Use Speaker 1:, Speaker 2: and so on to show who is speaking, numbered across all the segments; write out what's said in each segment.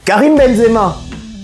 Speaker 1: Karim Benzema,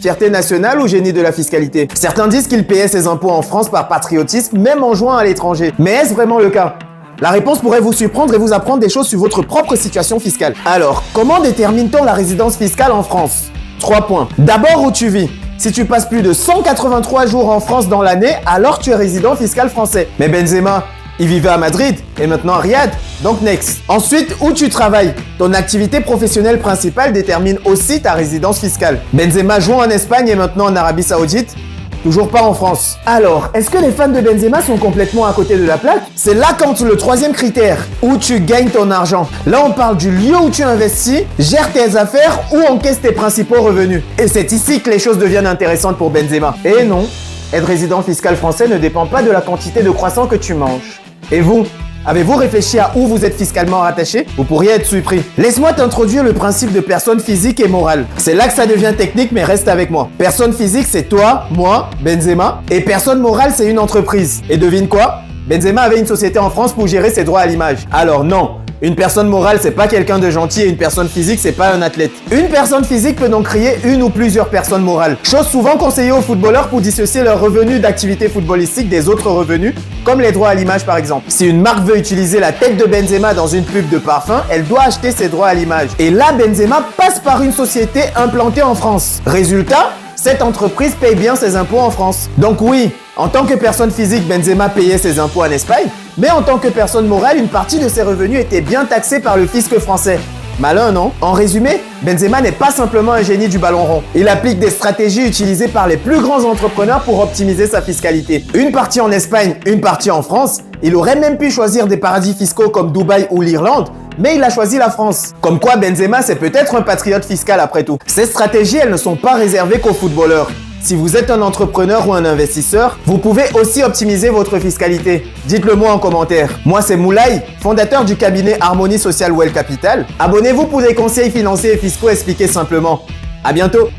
Speaker 1: fierté nationale ou génie de la fiscalité? Certains disent qu'il payait ses impôts en France par patriotisme, même en jouant à l'étranger. Mais est-ce vraiment le cas? La réponse pourrait vous surprendre et vous apprendre des choses sur votre propre situation fiscale. Alors, comment détermine-t-on la résidence fiscale en France? 3 points. D'abord, où tu vis. Si tu passes plus de 183 jours en France dans l'année, alors tu es résident fiscal français. Mais Benzema, il vivait à Madrid et maintenant à Riyad, donc next. Ensuite, où tu travailles. Ton activité professionnelle principale détermine aussi ta résidence fiscale. Benzema joue en Espagne et maintenant en Arabie Saoudite, toujours pas en France. Alors, est-ce que les fans de Benzema sont complètement à côté de la plaque? C'est là qu'entre le troisième critère, où tu gagnes ton argent. Là, on parle du lieu où tu investis, gères tes affaires ou encaisses tes principaux revenus. Et c'est ici que les choses deviennent intéressantes pour Benzema. Et non, être résident fiscal français ne dépend pas de la quantité de croissants que tu manges. Et vous, avez-vous réfléchi à où vous êtes fiscalement rattaché? Vous pourriez être surpris. Laisse-moi t'introduire le principe de personne physique et morale. C'est là que ça devient technique, mais reste avec moi. Personne physique, c'est toi, moi, Benzema. Et personne morale, c'est une entreprise. Et devine quoi? Benzema avait une société en France pour gérer ses droits à l'image. Alors non, une personne morale, c'est pas quelqu'un de gentil et une personne physique, c'est pas un athlète. Une personne physique peut donc créer une ou plusieurs personnes morales. Chose souvent conseillée aux footballeurs pour dissocier leurs revenus d'activité footballistique des autres revenus, comme les droits à l'image par exemple. Si une marque veut utiliser la tête de Benzema dans une pub de parfum, elle doit acheter ses droits à l'image. Et là, Benzema passe par une société implantée en France. Résultat, cette entreprise paye bien ses impôts en France. Donc oui, en tant que personne physique, Benzema payait ses impôts en Espagne, mais en tant que personne morale, une partie de ses revenus était bien taxée par le fisc français. Malin, non? En résumé, Benzema n'est pas simplement un génie du ballon rond. Il applique des stratégies utilisées par les plus grands entrepreneurs pour optimiser sa fiscalité. Une partie en Espagne, une partie en France. Il aurait même pu choisir des paradis fiscaux comme Dubaï ou l'Irlande, mais il a choisi la France. Comme quoi Benzema, c'est peut-être un patriote fiscal après tout. Ces stratégies, elles ne sont pas réservées qu'aux footballeurs. Si vous êtes un entrepreneur ou un investisseur, vous pouvez aussi optimiser votre fiscalité. Dites-le moi en commentaire. Moi, c'est Moulay, fondateur du cabinet Harmonie Social Well Capital. Abonnez-vous pour des conseils financiers et fiscaux expliqués simplement. À bientôt!